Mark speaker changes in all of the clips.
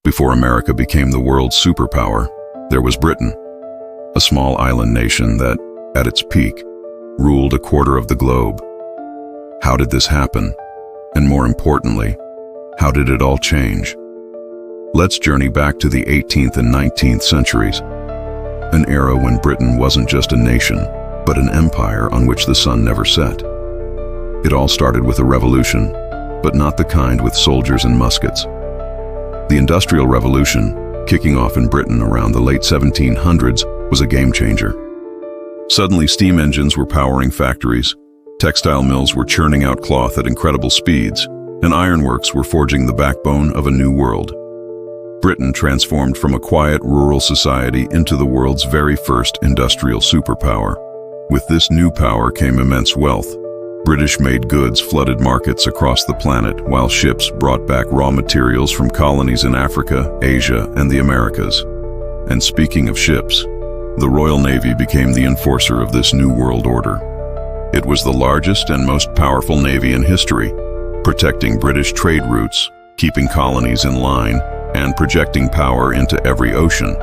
Speaker 1: Before America became the world's superpower, there was Britain, a small island nation that, at its peak, ruled a quarter of the globe. How did this happen? And more importantly, how did it all change? Let's journey back to the 18th and 19th centuries, an era when Britain wasn't just a nation, but an empire on which the sun never set. It all started with a revolution, but not the kind with soldiers and muskets. The Industrial Revolution, kicking off in Britain around the late 1700s, was a game-changer. Suddenly, steam engines were powering factories, textile mills were churning out cloth at incredible speeds, and ironworks were forging the backbone of a new world. Britain transformed from a quiet rural society into the world's very first industrial superpower. With this new power came immense wealth. British-made goods flooded markets across the planet, while ships brought back raw materials from colonies in Africa, Asia, and the Americas. And speaking of ships, the Royal Navy became the enforcer of this new world order. It was the largest and most powerful navy in history, protecting British trade routes, keeping colonies in line, and projecting power into every ocean.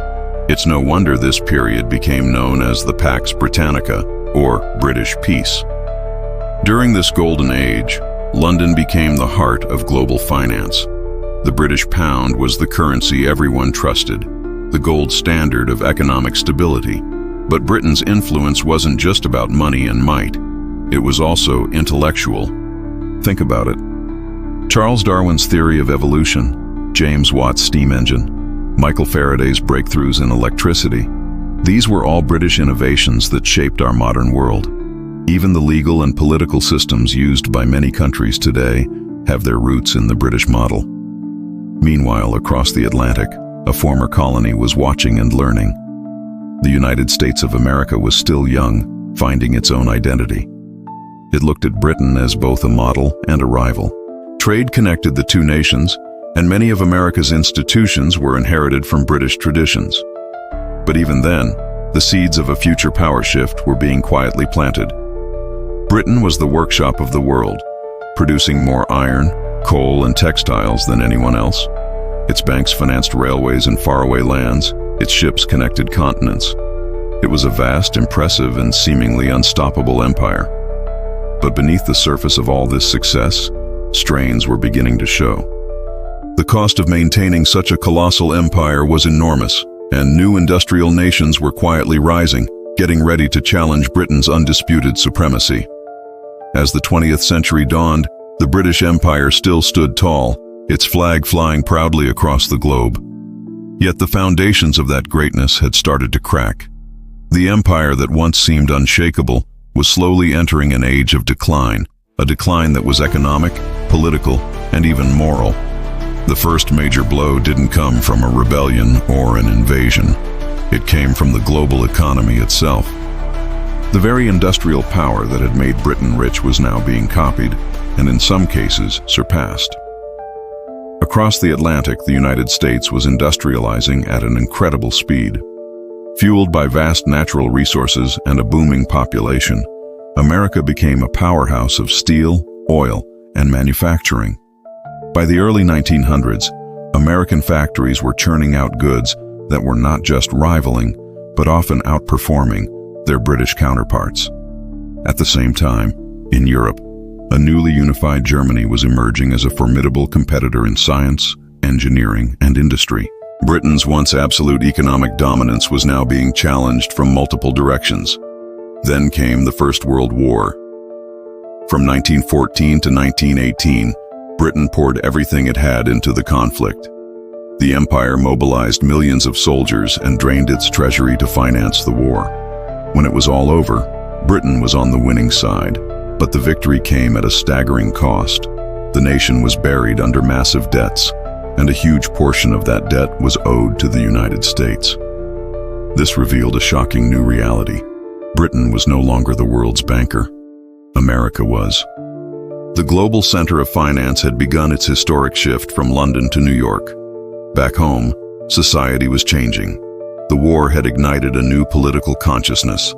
Speaker 1: It's no wonder this period became known as the Pax Britannica, or British Peace. During this golden age, London became the heart of global finance. The British pound was the currency everyone trusted, the gold standard of economic stability. But Britain's influence wasn't just about money and might. It was also intellectual. Think about it. Charles Darwin's theory of evolution, James Watt's steam engine, Michael Faraday's breakthroughs in electricity. These were all British innovations that shaped our modern world. Even the legal and political systems used by many countries today have their roots in the British model. Meanwhile, across the Atlantic, a former colony was watching and learning. The United States of America was still young, finding its own identity. It looked at Britain as both a model and a rival. Trade connected the two nations, and many of America's institutions were inherited from British traditions. But even then, the seeds of a future power shift were being quietly planted. Britain was the workshop of the world, producing more iron, coal, and textiles than anyone else. Its banks financed railways in faraway lands, its ships connected continents. It was a vast, impressive, and seemingly unstoppable empire. But beneath the surface of all this success, strains were beginning to show. The cost of maintaining such a colossal empire was enormous, and new industrial nations were quietly rising, getting ready to challenge Britain's undisputed supremacy. As the 20th century dawned, the British Empire still stood tall, its flag flying proudly across the globe. Yet the foundations of that greatness had started to crack. The empire that once seemed unshakable was slowly entering an age of decline, a decline that was economic, political, and even moral. The first major blow didn't come from a rebellion or an invasion. It came from the global economy itself. The very industrial power that had made Britain rich was now being copied, and in some cases, surpassed. Across the Atlantic, the United States was industrializing at an incredible speed. Fueled by vast natural resources and a booming population, America became a powerhouse of steel, oil, and manufacturing. By the early 1900s, American factories were churning out goods that were not just rivaling, but often outperforming their British counterparts. At the same time, in Europe, a newly unified Germany was emerging as a formidable competitor in science, engineering, and industry. Britain's once absolute economic dominance was now being challenged from multiple directions. Then came the First World War. From 1914 to 1918, Britain poured everything it had into the conflict. The empire mobilized millions of soldiers and drained its treasury to finance the war. When it was all over, Britain was on the winning side, but the victory came at a staggering cost. The nation was buried under massive debts, and a huge portion of that debt was owed to the United States. This revealed a shocking new reality. Britain was no longer the world's banker. America was. The global center of finance had begun its historic shift from London to New York. Back home, society was changing. The war had ignited a new political consciousness.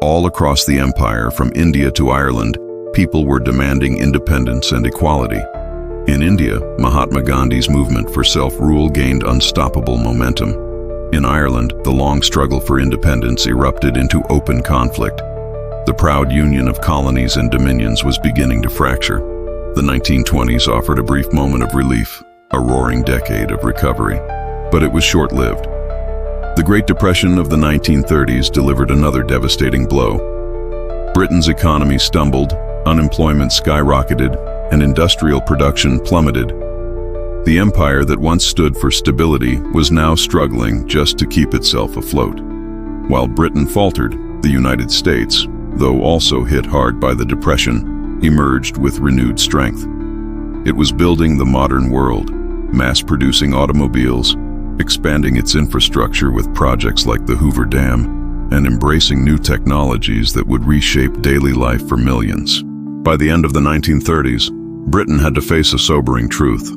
Speaker 1: All across the empire, from India to Ireland, people were demanding independence and equality. In India, Mahatma Gandhi's movement for self-rule gained unstoppable momentum. In Ireland, the long struggle for independence erupted into open conflict. The proud union of colonies and dominions was beginning to fracture. The 1920s offered a brief moment of relief, a roaring decade of recovery. But it was short-lived. The Great Depression of the 1930s delivered another devastating blow. Britain's economy stumbled, unemployment skyrocketed, and industrial production plummeted. The empire that once stood for stability was now struggling just to keep itself afloat. While Britain faltered, the United States, though also hit hard by the Depression, emerged with renewed strength. It was building the modern world, mass-producing automobiles, expanding its infrastructure with projects like the Hoover Dam, and embracing new technologies that would reshape daily life for millions. By the end of the 1930s, Britain had to face a sobering truth.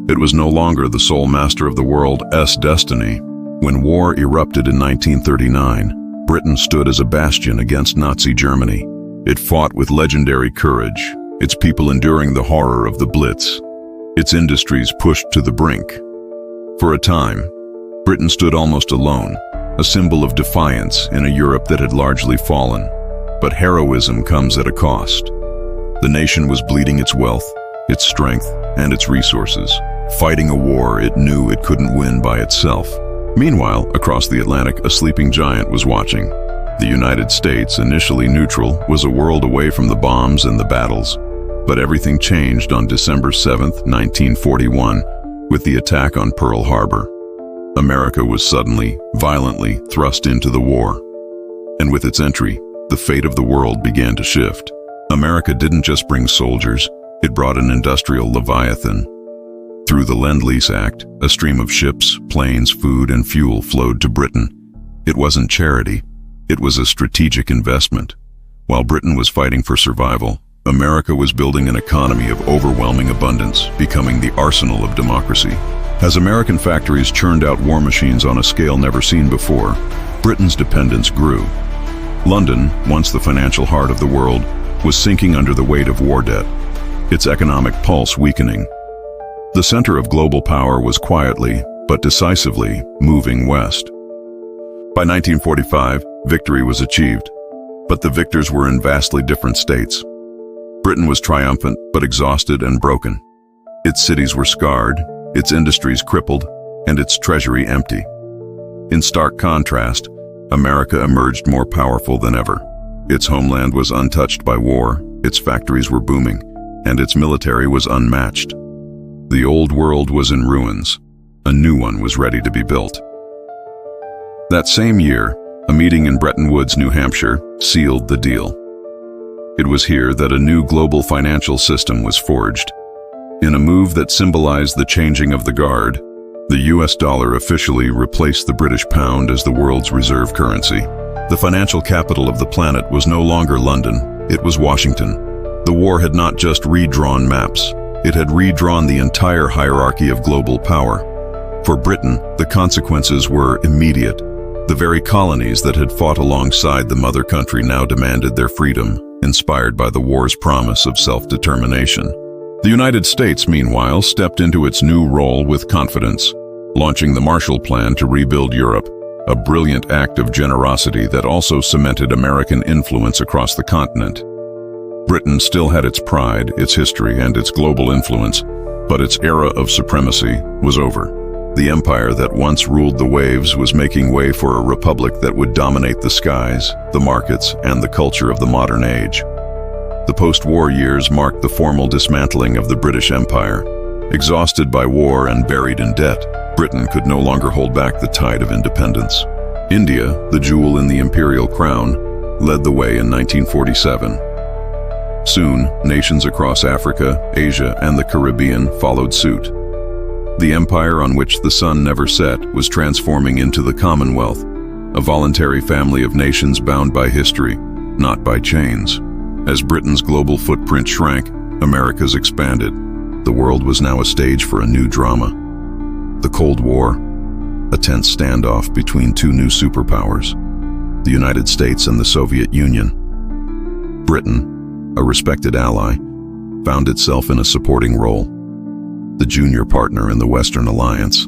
Speaker 1: It was no longer the sole master of the world's destiny. When war erupted in 1939, Britain stood as a bastion against Nazi Germany. It fought with legendary courage, its people enduring the horror of the Blitz, its industries pushed to the brink. For a time, Britain stood almost alone, a symbol of defiance in a Europe that had largely fallen. But heroism comes at a cost. The nation was bleeding its wealth, its strength, and its resources, fighting a war it knew it couldn't win by itself. Meanwhile, across the Atlantic, a sleeping giant was watching. The United States, initially neutral, was a world away from the bombs and the battles. But everything changed on December 7, 1941, with the attack on Pearl Harbor. America was suddenly, violently thrust into the war. And with its entry, the fate of the world began to shift. America didn't just bring soldiers, it brought an industrial leviathan. Through the Lend-Lease Act, a stream of ships, planes, food, and fuel flowed to Britain. It wasn't charity, it was a strategic investment. While Britain was fighting for survival, America was building an economy of overwhelming abundance, becoming the arsenal of democracy. As American factories churned out war machines on a scale never seen before, Britain's dependence grew. London, once the financial heart of the world, was sinking under the weight of war debt, its economic pulse weakening. The center of global power was quietly, but decisively, moving west. By 1945, victory was achieved, but the victors were in vastly different states. Britain was triumphant, but exhausted and broken. Its cities were scarred, its industries crippled, and its treasury empty. In stark contrast, America emerged more powerful than ever. Its homeland was untouched by war, its factories were booming, and its military was unmatched. The old world was in ruins. A new one was ready to be built. That same year, a meeting in Bretton Woods, New Hampshire, sealed the deal. It was here that a new global financial system was forged. In a move that symbolized the changing of the guard, the US dollar officially replaced the British pound as the world's reserve currency. The financial capital of the planet was no longer London, it was Washington. The war had not just redrawn maps, it had redrawn the entire hierarchy of global power. For Britain, the consequences were immediate. The very colonies that had fought alongside the mother country now demanded their freedom, inspired by the war's promise of self-determination. The United States, meanwhile, stepped into its new role with confidence, launching the Marshall Plan to rebuild Europe, a brilliant act of generosity that also cemented American influence across the continent. Britain still had its pride, its history, and its global influence, but its era of supremacy was over. The empire that once ruled the waves was making way for a republic that would dominate the skies, the markets, and the culture of the modern age. The post-war years marked the formal dismantling of the British Empire. Exhausted by war and buried in debt, Britain could no longer hold back the tide of independence. India, the jewel in the imperial crown, led the way in 1947. Soon, nations across Africa, Asia, and the Caribbean followed suit. The empire on which the sun never set was transforming into the Commonwealth, a voluntary family of nations bound by history, not by chains. As Britain's global footprint shrank, America's expanded. The world was now a stage for a new drama. The Cold War, a tense standoff between two new superpowers, the United States and the Soviet Union. Britain, a respected ally, found itself in a supporting role. the junior partner in the Western alliance.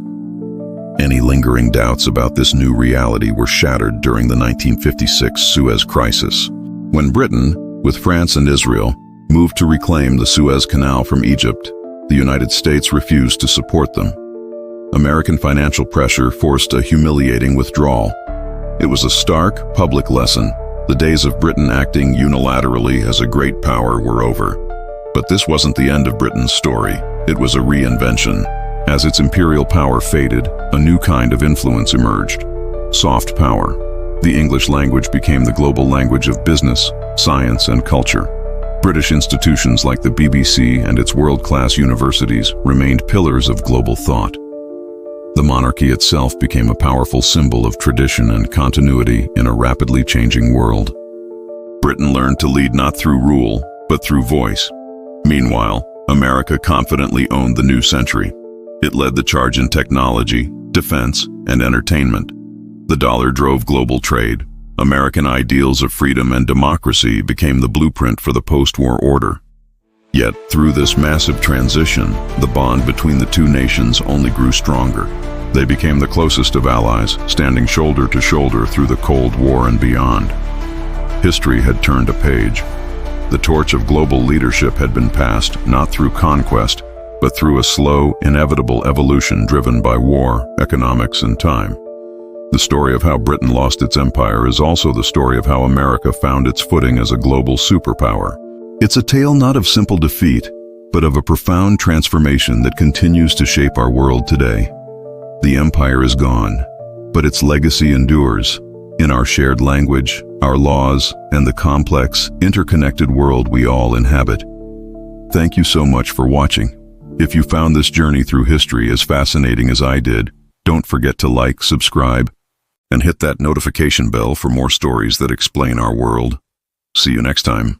Speaker 1: Any lingering doubts about this new reality were shattered during the 1956 Suez Crisis, when Britain, with France and Israel, moved to reclaim the Suez Canal from Egypt. The United States refused to support them. American financial pressure forced a humiliating withdrawal. It was a stark, public lesson. The days of Britain acting unilaterally as a great power were over. But this wasn't the end of Britain's story. It was a reinvention. As its imperial power faded, a new kind of influence emerged: soft power. The English language became the global language of business, science, and culture. British institutions like the BBC and its world-class universities remained pillars of global thought. The monarchy itself became a powerful symbol of tradition and continuity in a rapidly changing world. Britain learned to lead not through rule, but through voice. Meanwhile, America confidently owned the new century. It led the charge in technology, defense, and entertainment. The dollar drove global trade. American ideals of freedom and democracy became the blueprint for the post-war order. Yet, through this massive transition, the bond between the two nations only grew stronger. They became the closest of allies, standing shoulder to shoulder through the Cold War and beyond. History had turned a page. The torch of global leadership had been passed, not through conquest, but through a slow, inevitable evolution driven by war, economics, and time. The story of how Britain lost its empire is also the story of how America found its footing as a global superpower. It's a tale not of simple defeat, but of a profound transformation that continues to shape our world today. The empire is gone, but its legacy endures in our shared language, our laws, and the complex, interconnected world we all inhabit. Thank you so much for watching. If you found this journey through history as fascinating as I did, don't forget to like, subscribe, and hit that notification bell for more stories that explain our world. See you next time.